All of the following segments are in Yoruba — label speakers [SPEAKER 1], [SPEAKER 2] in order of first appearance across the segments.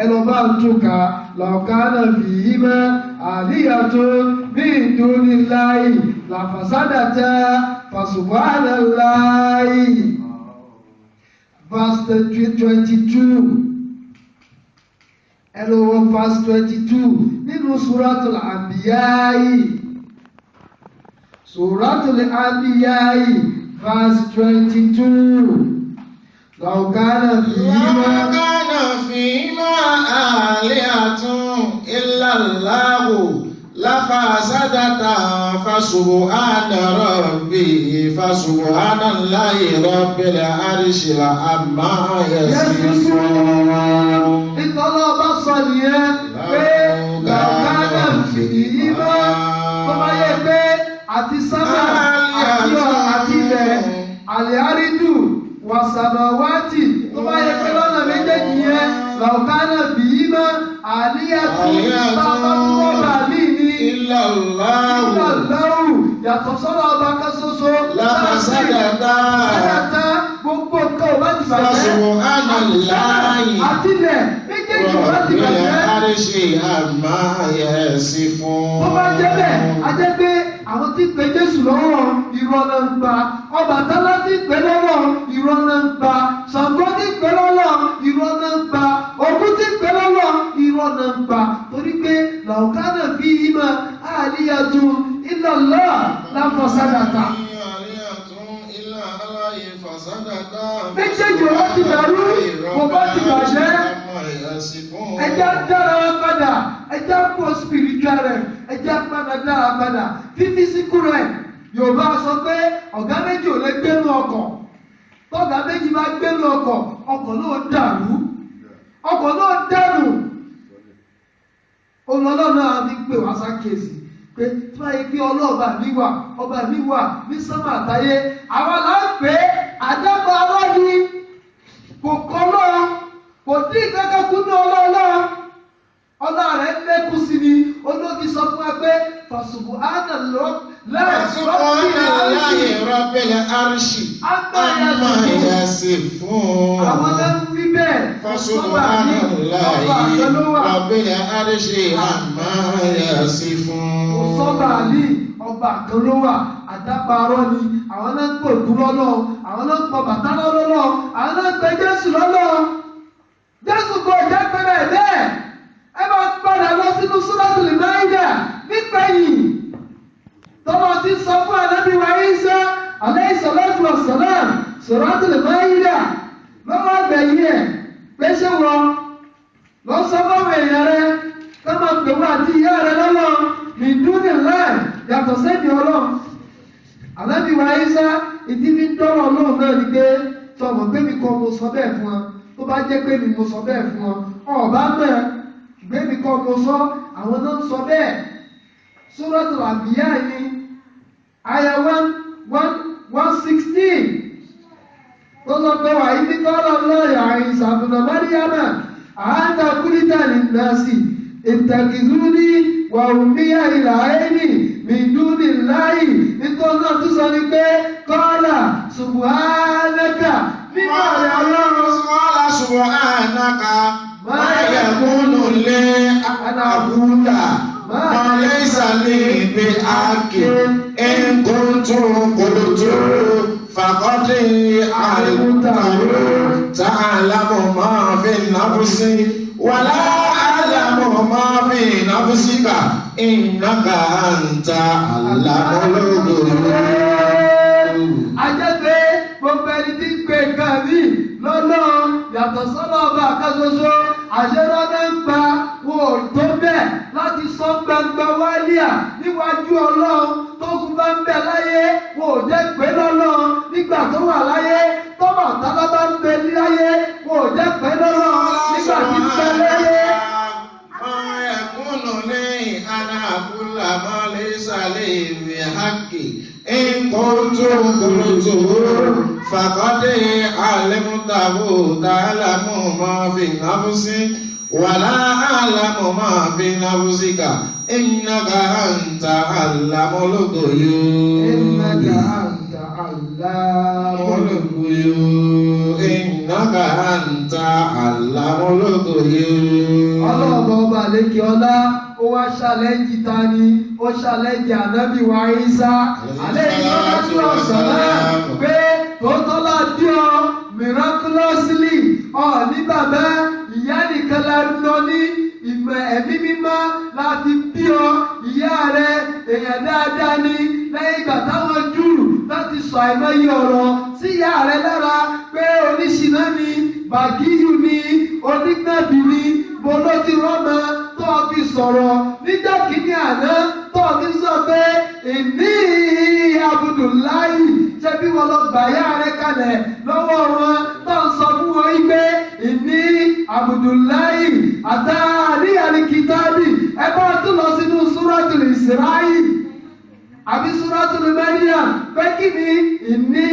[SPEAKER 1] ẹlọ́bà ń túkà lọ́kànnà fìhímà àlíyàtún min dunillahi làfàsádàtà fasubhanallahi. Verse 22. Hello, verse 22. Nínú Suratul Anbiya. Suratul Anbiya, verse 22. Law kana
[SPEAKER 2] fīhimā ālihatun illā Allāhu lafāsadata fasubhāna Allāhi rabbil 'arshil 'amma yasifūn.
[SPEAKER 1] Ìtọ́lọ́ bá sọ nìyẹn pé làkàdà fìhímà tó bá yẹ pé àti sábà àti ilẹ̀ àlẹ́àrídù wàsànàwátì tó bá yẹ pé lọ́nà méjèèjì yẹn làkàdà fìhímà àníyàtú bàbá tó bá mí ní ìlàláwù yàtọ̀ sọ́nà ọba kan ṣoṣo
[SPEAKER 2] lafàsádàtà
[SPEAKER 1] gbogbo nǹkan ò bá ti bàjẹ́ àtìlẹ̀ méjèèjì ò bá ti bàjẹ́.
[SPEAKER 2] àmà yẹ̀sí fún.
[SPEAKER 1] Tó bá jẹ́ bẹ́ẹ̀, a jẹ́ pé àwọn tí pe Jésù lọ́wọ́ irọ́ náà ń pa. Ọbàtálá tí pe lọ́wọ́ irọ́ náà ń pa. Ṣàngó tí pe lọ́wọ́ irọ́ náà ń pa. Ògún tí pe lọ́wọ́ irọ́ náà ń pa. Torí pé làwùkánà fi ìmọ̀ àlíyàtú ìlàlá láfọ̀sádàtà. Méjèèjì ò ti dàrú, kò bá ti bàjẹ́. Ẹja dára padà, ẹja pọ̀ spiritual rẹ̀, ẹja padà dára padà. Fífísíkù rẹ̀, Yorùbá sọ pé ọ̀gá méjì ò lè gbénu ọkọ̀. Tọ́gá méjì bá gbénu ọkọ̀, ọkọ̀ náà dàrú. Ọkọ̀ náà dàrú. Olọ́lọ́nà mi pè wá sákèsì pé tí wọ́n yẹ kí ọlọ́ọ̀bà mi wà ní sánmà àtayé. Àwọn là ń pè é àdàbọ̀ arọ́ni kò kọ́ náà. Kò dín ìkẹ́kẹ́ kú ní ọlọ́ọ̀lọ́. Ọlá rẹ̀ lékún sí ni olóògì sọ fún wa pé fàṣùbùhánà
[SPEAKER 2] Láyé rọ́bẹ̀lẹ̀ àrùṣì àmà yasifun.
[SPEAKER 1] Àwọn lẹ́nu wí bẹ́ẹ̀.
[SPEAKER 2] Fàṣùbùhánà láyé rọ́bẹ̀lẹ̀ àrùṣì àmà yasifun.
[SPEAKER 1] Kò sọ́ba àlì ọba kan ló wà àdáparọ́ ni àwọn náà ń pè kú lọ́lọ́ àwọn náà ń pọ̀ bàtà lọ́lọ́ àwọn náà ń pè Jésù lọ́lọ́. Jésù kò jẹ́ pẹ́rẹ́ bẹ́ẹ̀. Ẹ máa padà lọ sínú Suratul Maida nígbẹ̀yìn. Tọ́lọ́ ti sọ fún Ànábì wa Ìsá alayhi salatu wassalam Suratul Maida lọ́wọ́ àgbẹ̀yìn ẹ̀ pé ṣé wọ́n lọ sọ fáwọn èèyàn rẹ̀ ká máa pè wọ́n àti ìyá rẹ̀ lọ́lọ́ min dunillahi yàtọ̀ sẹ́ni Ọlọ́run. Ànábì wa Ìsá ìdí fi ń dọ́rọ̀ Ọlọ́run náà ni pé sọ̀rọ̀ pé mi kọ́ mo sọ bẹ́ẹ̀ fún ọ. Tó bá jẹ́ pé mi mo sọ bẹ́ẹ̀ fún ọ, ọ̀bá mọ̀ ìgbémi kan mo sọ, àwọn náà ń sọ bẹ́ẹ̀. Suratul Anbiya ni àyà 116 tó sọ pé wà ibi kọ́lọ̀ lọ́yà Ìsá ibn Maryama anta qulta linnasi ittakhizuni wa ummiya ilahayni min dunillahi. Nítorí náà tún sọ ni pé qala subhanaka mímọ́ rẹ̀ Ọlọ́run.
[SPEAKER 2] Qala subhanaka ma yakunu li an aqula ma laysa li bihaqqin in kuntu qultu faqad alimtahu ta'lamu ma fi nafsi wa la a'lamu ma fi nafsika innaka anta allamul ghuyub.
[SPEAKER 1] Ajẹ́pẹ́ gbogbo ẹni tí ń pe nǹkan mi lọ́nà yàtọ̀ sọ́nà ọba àkàṣoṣo àṣẹrọ́ náà ń pa wọn ò tó bẹ́ẹ̀ láti sọ gbangba wálíà níwájú Ọlọ́run tó kú bá ń bẹ láyé wọn ò jẹ́ pé lọ́lọ́run nígbà tó wà láyé tọ́mọ̀ tábà bá ń bẹ láyé wọn ò jẹ́ pé lọ́lọ́run nígbà tí ń bẹ láyé.
[SPEAKER 2] In kuntu qultu faqad alimtahu ta'lamu ma fi nafsi wa la a'lamu ma fi nafsika innaka anta allamul ghuyub.
[SPEAKER 1] Innaka anta allamul
[SPEAKER 2] ghuyub. Innaka anta allamul ghuyub.
[SPEAKER 1] Ọlọ́ọ̀bọ̀ ọba àlékè ọlá ó wá ṣàlẹ́jì ta ni ó ṣàlẹ́jì ànábì wa Ìsá àlẹ́jì ọlọ́jú ọ̀sán náà pé tòótọ́ la bí ọ miraculously ní bàbá ìyá nìkan la lọ ní ìmọ̀ ẹ̀mí mímọ́ la fi bí ọ ìyá rẹ èèyàn dáadáa ni lẹ́yìn ìgbà táwọn Júù láti sọ àìmọye ọ̀rọ̀ sí ìyá rẹ lára pé oníṣìná ni bàgíyù ni onígbàbí ni mo ló ti rọ́mọ tó o fi sọ̀rọ̀ níjọ́ kìíní àná tó o fi sọ pé ìní Abdullahi ṣé bí wọn lọ gbà yá rẹ kalẹ̀ lọ́wọ́ wọn tó ń sọ fún wọn wípé ìní Abdullahi àtàrí àríkítàbí ẹ bá tún lọ sínú Suratul Isra'i àbí Suratul Maryam pé kí ni ìní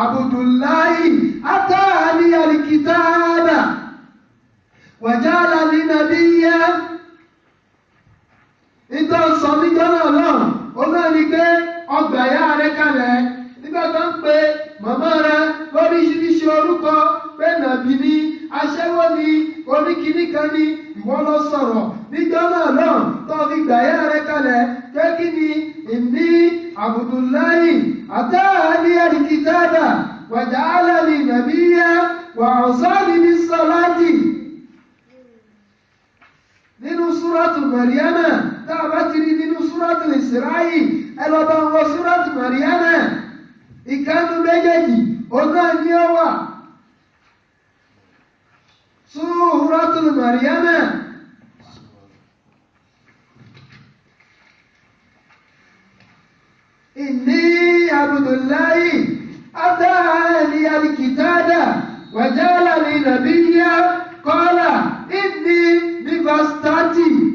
[SPEAKER 1] Abdullahi àtàrí àríkítàbí wàjálàní nàbíyá nítorí sọ níjọ́ náà náà ó náà ní pé ọgbà ìyá rẹ kalẹ̀ nígbà tó ń pe màmá rẹ lóríṣiríṣi orúkọ pé nàbí ni aṣẹ́wó ni oníkíní kan ni ìwọ lọ sọ̀rọ̀ níjọ́ náà náà tó fi gbà ìyá rẹ kalẹ̀ pé kí ni ìní Abdullahi àtàní àríkítàbà wàjálàní nàbíyá wà ọ̀sánì ní sọ́láàtì. Nínú Súrátù Màríyámà tá a bá ti rí nínú Súrátù Ísíràì ẹ lọ bá wọn Súrátù Màríyámà ìkànnì méjèèjì ọ̀nà ni ó wà. Súrátù Màríyámà inni Abdullahi atani al-kitaba wa jalani nabiyya qala inni verse 30.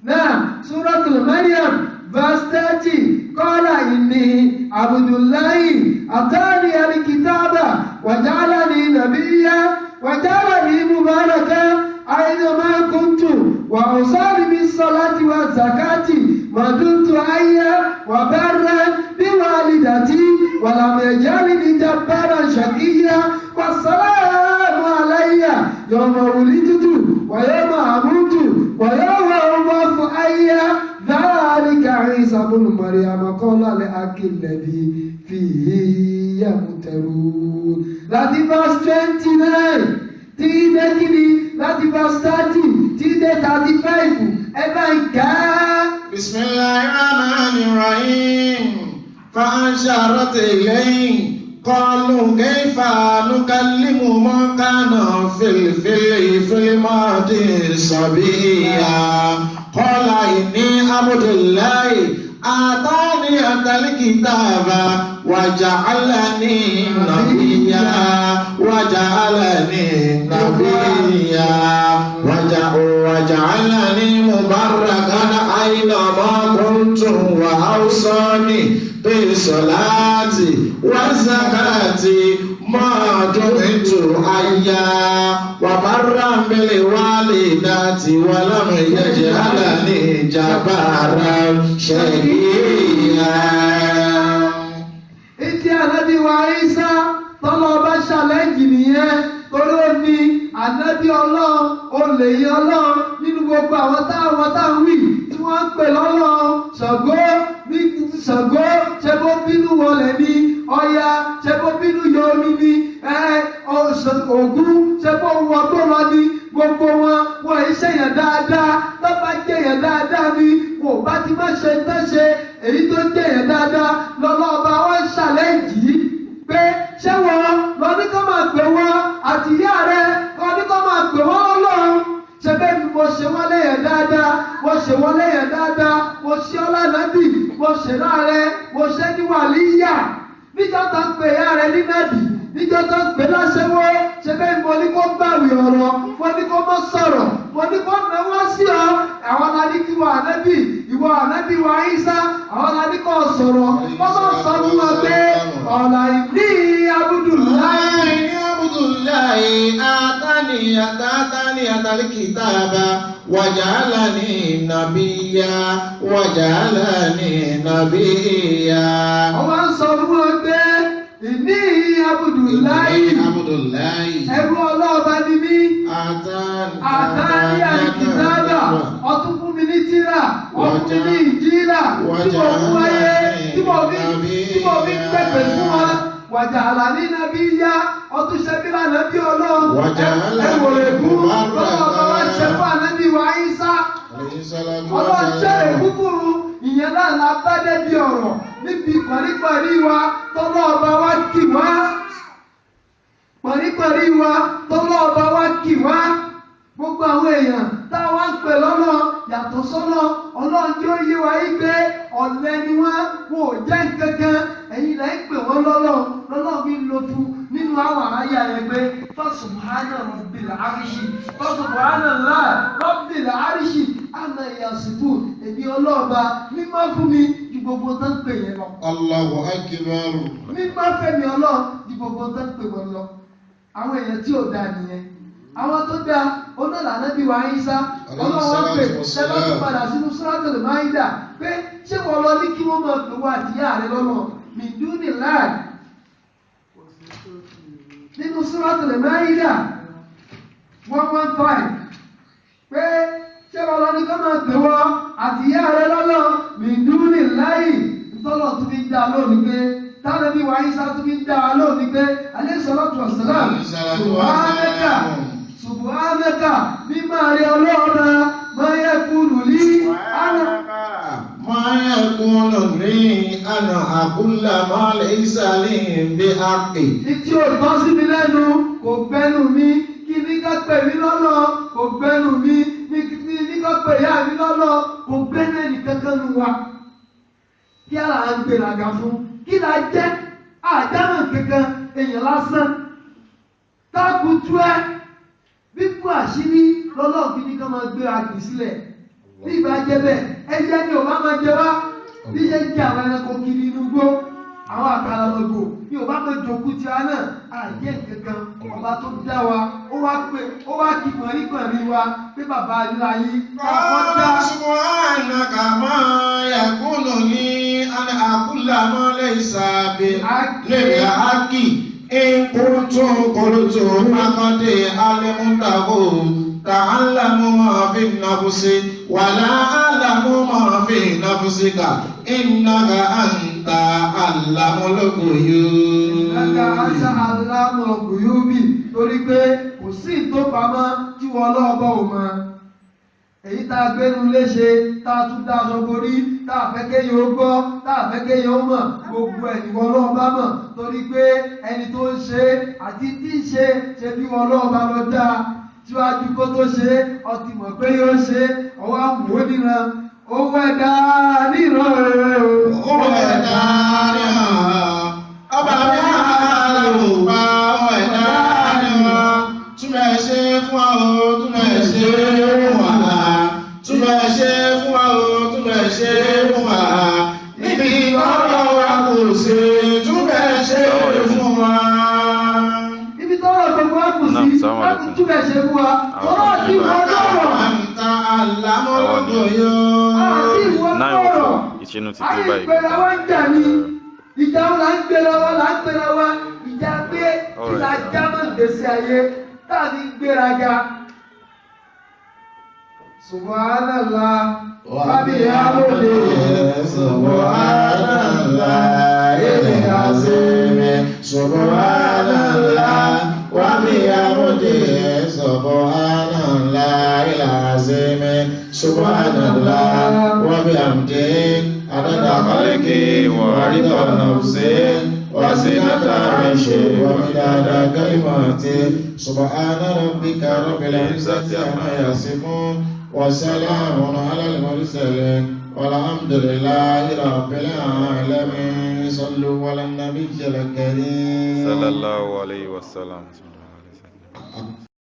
[SPEAKER 1] Now, Surah Al-Maryam, verse 30. Qala inni Abdullahi atani al-kitaba wa ja'alani nabiyya wa ja'alani mubarakan aynama kuntu wa awsani bis-salati waz-zakati ma dumtu hayya wa barran biwalidati wa lam yaj'alni jabbaran shaqiyya wassalamu alayya yawma wulidtu ويوم أموت ويوم أبعث حيا ذلك عيسى بن مريم قال الحق الذي فيه يمترون. Láti verse 29 tí dé kíni láti verse 30 tí dé 35 ẹ bá ń kà á.
[SPEAKER 2] Bismillahirrahmanirrahim. فأشارت إليه قالوا كيف نكلم من كان في الماضي صبيا قال إني عبد الله آتاني الكتاب وجعلني نبيا وجعلني مباركا أينما كنت وأوصاني بالصلاة والزكاة ما دمت حيا وبرا بالوالدات ولم يجعلني جبارا شقيا.
[SPEAKER 1] Ìtí ànábì wa Ìsá tọ́lọ́ bá ṣàlẹ́jì nìyẹn torí ó ní ànábì Ọlọ́run olè yí Ọlọ́run nínú gbogbo àwọn táwọn wí tí wọ́n ń pè lọ́lọ́run Ṣàngó ṣe bó bínú wọlé ní Ọya ṣe bó bínú yọ omi ní Ògún ṣe bó wọ tó lọ ní gbogbo wọn iṣẹ́ yẹn dáadáa tó bá jẹ́ yẹn dáadáa ni wọn ò bá ti má ṣe tán ṣe èyí tó jẹ́ yẹn dáadáa lọ́lọ́ọ̀bá wọn ṣàlẹ́jì pé ṣé wọn lọ ní kó máa pè wọn àti ìyá rẹ lọ ní kó máa pè wọn lọ́lọ́run ṣe bẹ́ẹ̀ ni mo ṣe wọ́n léyìn dáadáa mo ṣe wọ́n léyìn dáadáa mo ṣe ọlànàbì mo ṣe láàrẹ mo ṣe ní wàlíyà níjọ́ tó ń pè ìyá rẹ ní nàbì níjọ́ tó ń pè láṣẹwọ́ ṣe bẹ́ẹ̀ ni mo ní kó gbàwé ọ̀rọ̀ mo ní kó mọ́ sọ̀rọ̀ mo ní kó náwó sí ọ àwọn aládé kí wọ ànábì ìwọ ànábì wa Ìsá àwọn aládé kó sọ̀rọ̀ wọ́n bá sọ fún wọn pé ọ̀là ìní Abdullahi.
[SPEAKER 2] آتاني الكتاب وجعلني نبيا
[SPEAKER 1] Àwọn sọ fún wọn pé ìní Abdullahi ẹrú ọlọ́ọ̀bá ni mí. Àtàní àlìkìtàbà ọtún fún mi ní tírà ọtún mi ní ìjírà tí mo fún ayé tí mo fi pẹ̀pẹ̀ fún wa. Wàjàlá ní nàbí yá ọtún ṣẹ́bílà nàbí ọlọ́run ẹ̀wọ̀n ègún ọlọ́ọ̀bá wa ṣe fún ànábì wa Ìsá. Ọlọ́run ṣe èkúkúrú ìyẹn náà la bá débi ọ̀rọ̀ níbi pàríparí wa tọ́lọ́ ọba wa kì wá. Pàríparí wa tọ́lọ́ ọba wa kì wá. Gbogbo àwọn èèyàn táwa ń pè lọ́nà yàtọ̀ sọ́nà Ọlọ́run tí ó yé wa yí pé ọ̀lẹ ni wọ́n ò jẹ́ nǹkankan ẹ̀yin là ń pè wọ́n lọ́lọ́ mi lo fún nínú àwọn àyà yẹn pé Subhana Rabbil Arishi Subhanallah Rabbil Arishi àmà ìyàsìkò èmi ọlọ́ọ̀ba mímọ́ fún mi ju gbogbo tó ń pè yẹn lọ. Allahu Akbar. Mímọ́ fẹ́mi Ọlọ́run ju gbogbo tó ń pè wọ́n lọ. Àwọn èèyàn tí ò dáa nìyẹn. Àwọn tó dáa onílà Ànábì wa Ìsá Ọlọ́run pè ṣẹlẹ̀ tó padà sínú Suratul Maida pé ṣé wọ́n lọ ní kí wọ́n máa pè wá àtìyá rẹ lọ́nà mìdúnì láì nínú Suratul Maida 115 pé ṣé wọ́n lọ ní kí wọ́n máa pè wá àtìyá rẹ lọ́nà mìdúnì láì ntọ́lọ̀ tó fi ń dá lónìí pé Ànábì wa Ìsá tó fi ń dá lónìí pé alayhi salatu wassalam Subhanaka mímọ́ rẹ Ọlọ́run máa yẹ kúrò ní àná.
[SPEAKER 2] Máa yẹ kúrò ní àná àkúlà máa lè ìsàlẹ̀ bí àpè.
[SPEAKER 1] Ìtí ò tọ́ sí mi lẹ́nu kò gbẹ́nu mi, kí ní ká pè mí lọ́nà kò gbẹ́nu mi, ní ká pè yá mi lọ́nà kò gbẹ́nu ẹnì kankan nu wa. Kí á là ń gbéraga fún, kí là jẹ́ àjámọ̀ kankan èèyàn lásán. Tákùtù ẹ. Bíbú àṣírí lọ́lọ́run fi ní ká máa gbé agbè sílẹ̀. Bí ìbá jẹ́ bẹ́ẹ̀, ẹyẹ ni ò bá máa jẹ wá. Bí ṣe ń jẹ àwọn ẹranko kiri inú gbó, àwọn àkàrà lọ́gbò, bí ò bá máa jòkú ti wa náà, àjẹ́ kankan, ọba tó dá wa, ó wá kí pọ̀nrípọ̀nrí wa pé bàbá ayúlá yìí.
[SPEAKER 2] Subhanaka ma yakunu li an aqula ma laysa bi haqqi. In kuntum qultum faqad alimtahu ta'allamu ma fi nafsi wa la a'lamu ma fi nafsika innaka anta allamul ghuyub.
[SPEAKER 1] Innaka anta allamul ghuyub torí pé kò sí tó pamọ́ tí wọ́n lọ́ọ́bọ̀ ò mọ̀. Èyí tá a gbénu léṣe tá a tún dáṣọ borí tá a fẹ́ kéye ó gbọ́ tá a fẹ́ kéye ó mọ̀ gbogbo ẹ̀ ní wọ́n lọ́ọ́ bá mọ̀ torí pé ẹni tó ń ṣe àti tí ń ṣe bí wọ́n lọ́ọ́ bá lọ dáa síwájú kó tó ṣe ọtí mọ̀ pé yóò ṣe ọwọ́ àwò níran owó ẹ̀dá níran
[SPEAKER 2] owó ẹ̀dá níran ọba mi àlọ́ òpá owó ẹ̀dá níran túnbẹ̀ ṣe fún àwọn túnbẹ̀ ṣe fún wa túnbẹ̀ ṣe fún wa túnbẹ̀ ṣe fún wa níbi ọ̀rọ̀ wa kò ṣe túnbẹ̀ ṣe fún wa.
[SPEAKER 1] Ibi tọ́rọ̀ gbogbo wa kù sí láti túnbẹ̀ ṣe fún wa ọ̀rọ̀ tí wọ́n lọ́rọ̀.
[SPEAKER 2] Àǹtà àlámọ́lọ́dọ̀ yọ.
[SPEAKER 1] Àti ìwọ́n lọ́rọ̀ àyè ìpèrè wa ń jà ní ìjà wọn là ń gbéra wa ìjà pé ìjà jámọ̀ gbèsè ayé tàbí gbéraga. Subhanallah wa bihamdihi
[SPEAKER 2] subhanallah al-azim subhanallah wa bihamdihi subhanallah al-azim subhanallah wa bihamdihi adada khalqihi wa rida nafsihi وزنة عرشه ومداد كلماته سبحان ربك رب العزة عما يصفون وسلام على المرسلين والحمد لله رب العالمين صلوا على النبي الكريم
[SPEAKER 3] صلى الله عليه وسلم.